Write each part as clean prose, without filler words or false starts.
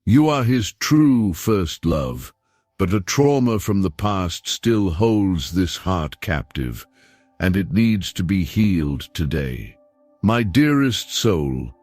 You are his true first love, but a trauma from the past still holds this heart captive, and it needs to be healed today. My dearest soul,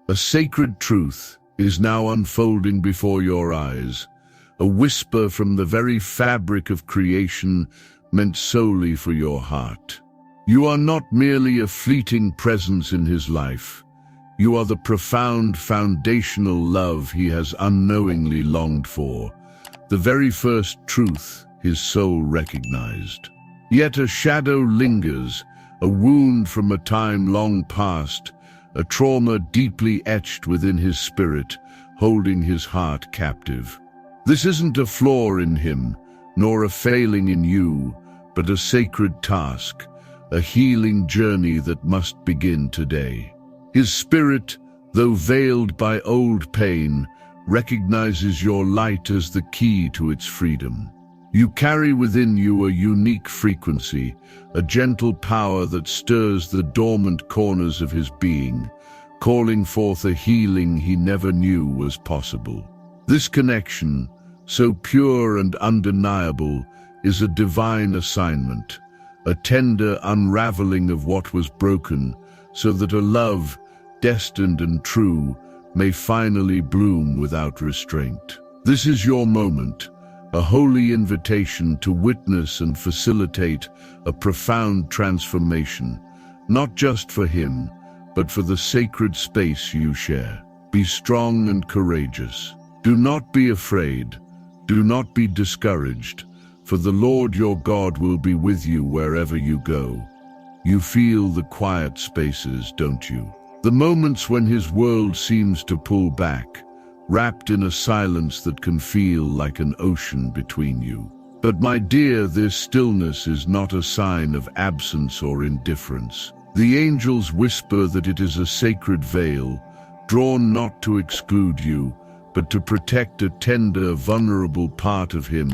a sacred truth is now unfolding before your eyes, a whisper from the very fabric of creation meant solely for your heart. You are not merely a fleeting presence in his life. You are the profound foundational love he has unknowingly longed for, the very first truth his soul recognized. Yet a shadow lingers, a wound from a time long past, a trauma deeply etched within his spirit, holding his heart captive. This isn't a flaw in him, nor a failing in you, but a sacred task, a healing journey that must begin today. His spirit, though veiled by old pain, recognizes your light as the key to its freedom. You carry within you a unique frequency, a gentle power that stirs the dormant corners of his being, calling forth a healing he never knew was possible. This connection, so pure and undeniable, is a divine assignment, a tender unraveling of what was broken, so that a love, destined and true, may finally bloom without restraint. This is your moment, a holy invitation to witness and facilitate a profound transformation, not just for him, but for the sacred space you share. Be strong and courageous. Do not be afraid. Do not be discouraged, for the Lord your God will be with you wherever you go. You feel the quiet spaces, don't you? The moments when his world seems to pull back, wrapped in a silence that can feel like an ocean between you. But my dear, this stillness is not a sign of absence or indifference. The angels whisper that it is a sacred veil, drawn not to exclude you, but to protect a tender, vulnerable part of him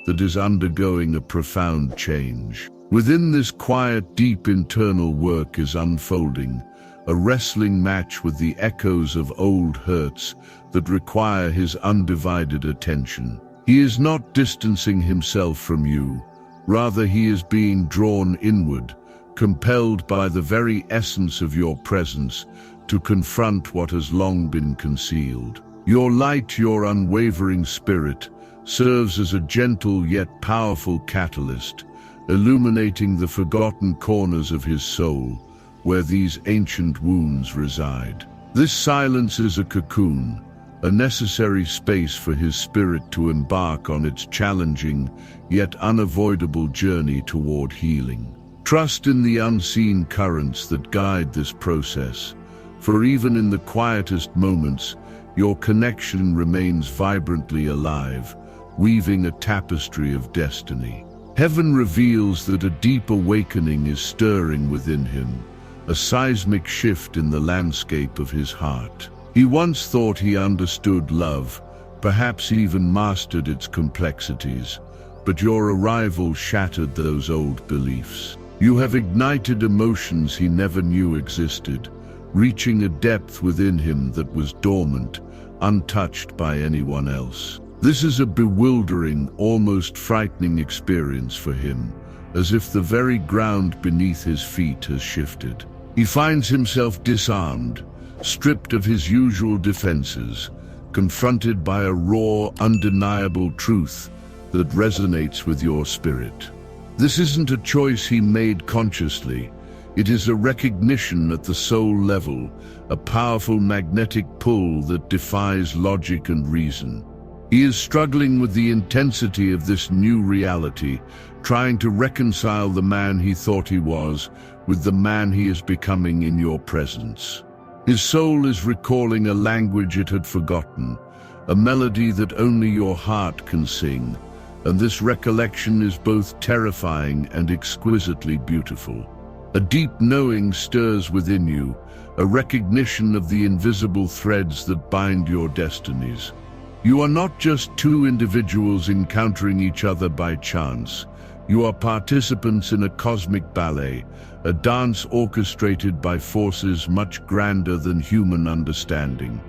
that is undergoing a profound change. Within this quiet, deep internal work is unfolding, a wrestling match with the echoes of old hurts that require his undivided attention. He is not distancing himself from you, rather he is being drawn inward, compelled by the very essence of your presence to confront what has long been concealed. Your light, your unwavering spirit, serves as a gentle yet powerful catalyst, illuminating the forgotten corners of his soul, where these ancient wounds reside. This silence is a cocoon, a necessary space for his spirit to embark on its challenging yet unavoidable journey toward healing. Trust in the unseen currents that guide this process, for even in the quietest moments, your connection remains vibrantly alive, weaving a tapestry of destiny. Heaven reveals that a deep awakening is stirring within him, a seismic shift in the landscape of his heart. He once thought he understood love, perhaps even mastered its complexities, but your arrival shattered those old beliefs. You have ignited emotions he never knew existed, reaching a depth within him that was dormant, untouched by anyone else. This is a bewildering, almost frightening experience for him, as if the very ground beneath his feet has shifted. He finds himself disarmed, stripped of his usual defenses, confronted by a raw, undeniable truth that resonates with your spirit. This isn't a choice he made consciously. It is a recognition at the soul level, a powerful magnetic pull that defies logic and reason. He is struggling with the intensity of this new reality, trying to reconcile the man he thought he was with the man he is becoming in your presence. His soul is recalling a language it had forgotten, a melody that only your heart can sing, and this recollection is both terrifying and exquisitely beautiful. A deep knowing stirs within you, a recognition of the invisible threads that bind your destinies. You are not just two individuals encountering each other by chance. You are participants in a cosmic ballet, a dance orchestrated by forces much grander than human understanding.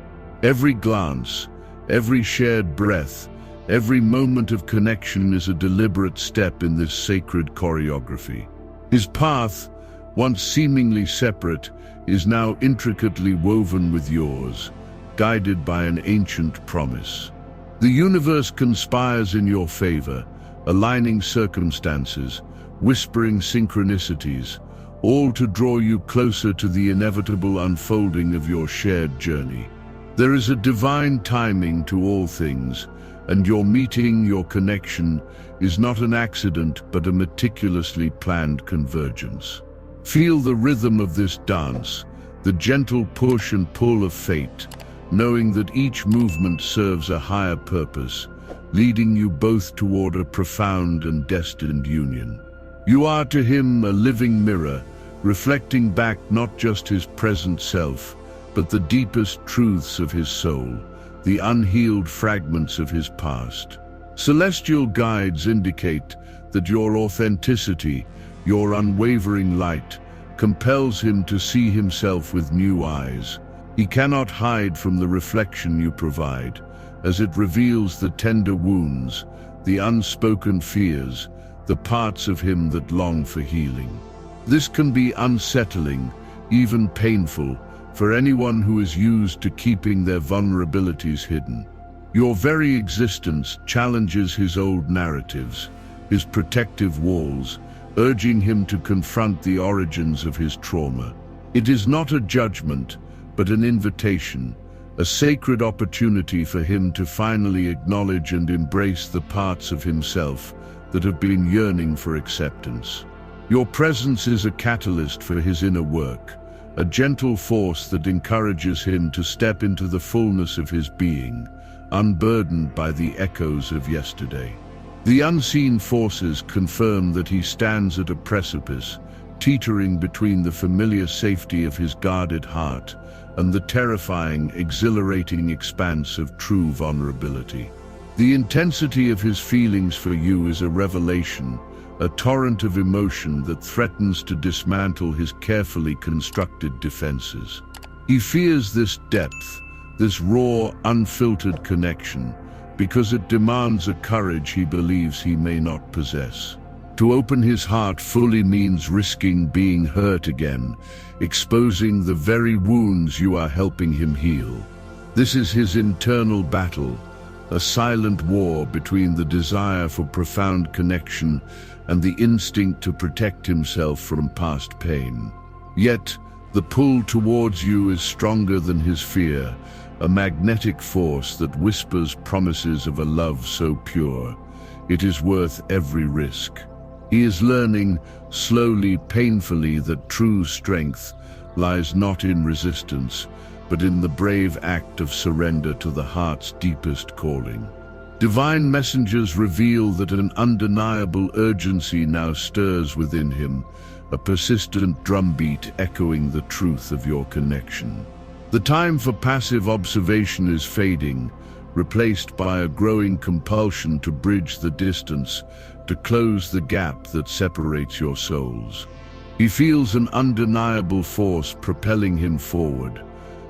Every glance, Every shared breath, every moment of connection is a deliberate step in this sacred choreography. His path, once seemingly separate, is now intricately woven with yours, guided by an ancient promise. The universe conspires in your favor, aligning circumstances, whispering synchronicities, all to draw you closer to the inevitable unfolding of your shared journey. There is a divine timing to all things, and your meeting, your connection, is not an accident but a meticulously planned convergence. Feel the rhythm of this dance, the gentle push and pull of fate, knowing that each movement serves a higher purpose, leading you both toward a profound and destined union. You are to him a living mirror, reflecting back not just his present self, but the deepest truths of his soul, the unhealed fragments of his past. Celestial guides indicate that your authenticity, your unwavering light, compels him to see himself with new eyes. He cannot hide from the reflection you provide, as it reveals the tender wounds, the unspoken fears, the parts of him that long for healing. This can be unsettling, even painful, for anyone who is used to keeping their vulnerabilities hidden. Your very existence challenges his old narratives, his protective walls, urging him to confront the origins of his trauma. It is not a judgment, but an invitation, a sacred opportunity for him to finally acknowledge and embrace the parts of himself that have been yearning for acceptance. Your presence is a catalyst for his inner work, a gentle force that encourages him to step into the fullness of his being, unburdened by the echoes of yesterday. The unseen forces confirm that he stands at a precipice, teetering between the familiar safety of his guarded heart and the terrifying, exhilarating expanse of true vulnerability. The intensity of his feelings for you is a revelation, a torrent of emotion that threatens to dismantle his carefully constructed defenses. He fears this depth, this raw, unfiltered connection, because it demands a courage he believes he may not possess. To open his heart fully means risking being hurt again, exposing the very wounds you are helping him heal. This is his internal battle, a silent war between the desire for profound connection and the instinct to protect himself from past pain. Yet, the pull towards you is stronger than his fear, a magnetic force that whispers promises of a love so pure, it is worth every risk. He is learning, slowly, painfully, that true strength lies not in resistance, but in the brave act of surrender to the heart's deepest calling. Divine messengers reveal that an undeniable urgency now stirs within him, a persistent drumbeat echoing the truth of your connection. The time for passive observation is fading, replaced by a growing compulsion to bridge the distance, to close the gap that separates your souls. He feels an undeniable force propelling him forward,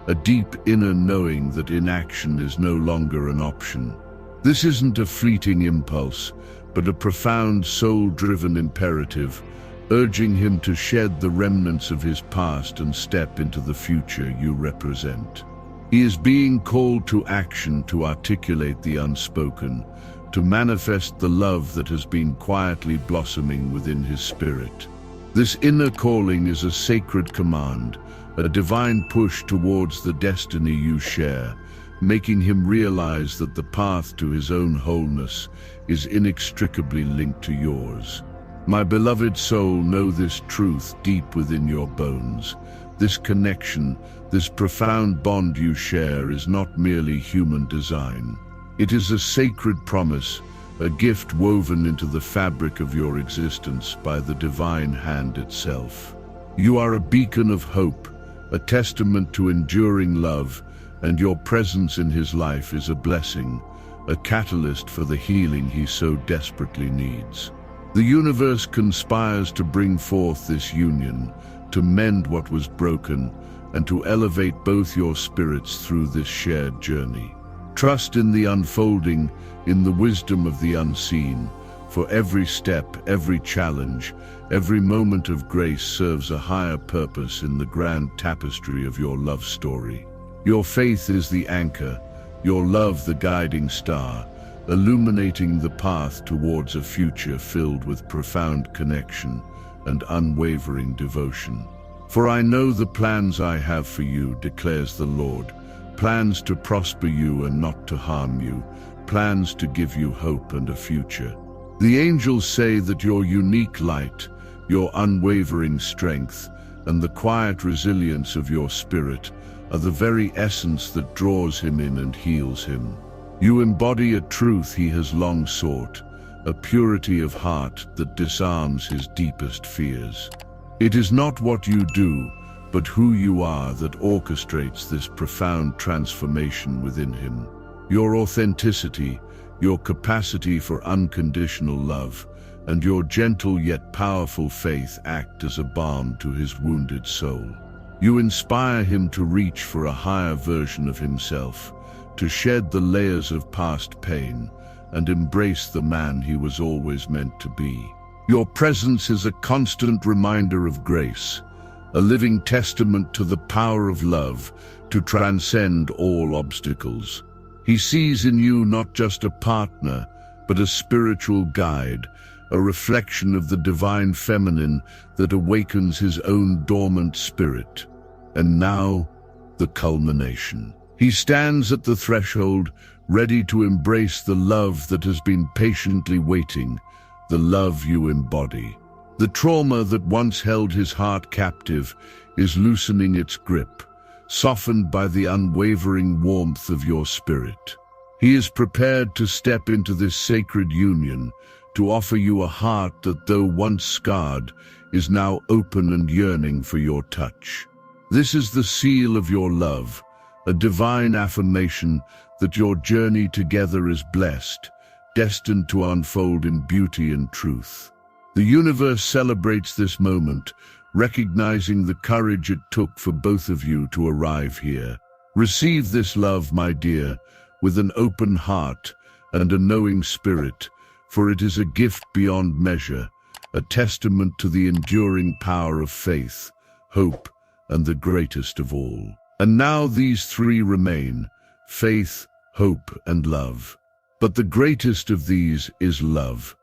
a deep inner knowing that inaction is no longer an option. This isn't a fleeting impulse, but a profound soul-driven imperative, urging him to shed the remnants of his past and step into the future you represent. He is being called to action, to articulate the unspoken, to manifest the love that has been quietly blossoming within his spirit. This inner calling is a sacred command, a divine push towards the destiny you share, making him realize that the path to his own wholeness is inextricably linked to yours. My beloved soul, know this truth deep within your bones. This connection, this profound bond you share is not merely human design. It is a sacred promise, a gift woven into the fabric of your existence by the divine hand itself. You are a beacon of hope, a testament to enduring love, and your presence in his life is a blessing, a catalyst for the healing he so desperately needs. The universe conspires to bring forth this union, to mend what was broken, and to elevate both your spirits through this shared journey. Trust in the unfolding, in the wisdom of the unseen. For every step, every challenge, every moment of grace serves a higher purpose in the grand tapestry of your love story. Your faith is the anchor, your love the guiding star, illuminating the path towards a future filled with profound connection and unwavering devotion. For I know the plans I have for you, declares the Lord, plans to prosper you and not to harm you, plans to give you hope and a future. The angels say that your unique light, your unwavering strength, and the quiet resilience of your spirit are the very essence that draws him in and heals him. You embody a truth he has long sought, a purity of heart that disarms his deepest fears. It is not what you do, but who you are that orchestrates this profound transformation within him. Your authenticity, your capacity for unconditional love, and your gentle yet powerful faith act as a balm to his wounded soul. You inspire him to reach for a higher version of himself, to shed the layers of past pain, and embrace the man he was always meant to be. Your presence is a constant reminder of grace, a living testament to the power of love to transcend all obstacles. He sees in you not just a partner, but a spiritual guide, a reflection of the divine feminine that awakens his own dormant spirit. And now, the culmination. He stands at the threshold, ready to embrace the love that has been patiently waiting, the love you embody. The trauma that once held his heart captive is loosening its grip, softened by the unwavering warmth of your spirit. He is prepared to step into this sacred union, to offer you a heart that, though once scarred, is now open and yearning for your touch. This is the seal of your love, a divine affirmation that your journey together is blessed, destined to unfold in beauty and truth. The universe celebrates this moment, recognizing the courage it took for both of you to arrive here. Receive this love, my dear, with an open heart and a knowing spirit, for it is a gift beyond measure, a testament to the enduring power of faith, hope, and the greatest of all. And now these three remain: faith, hope, and love. But the greatest of these is love.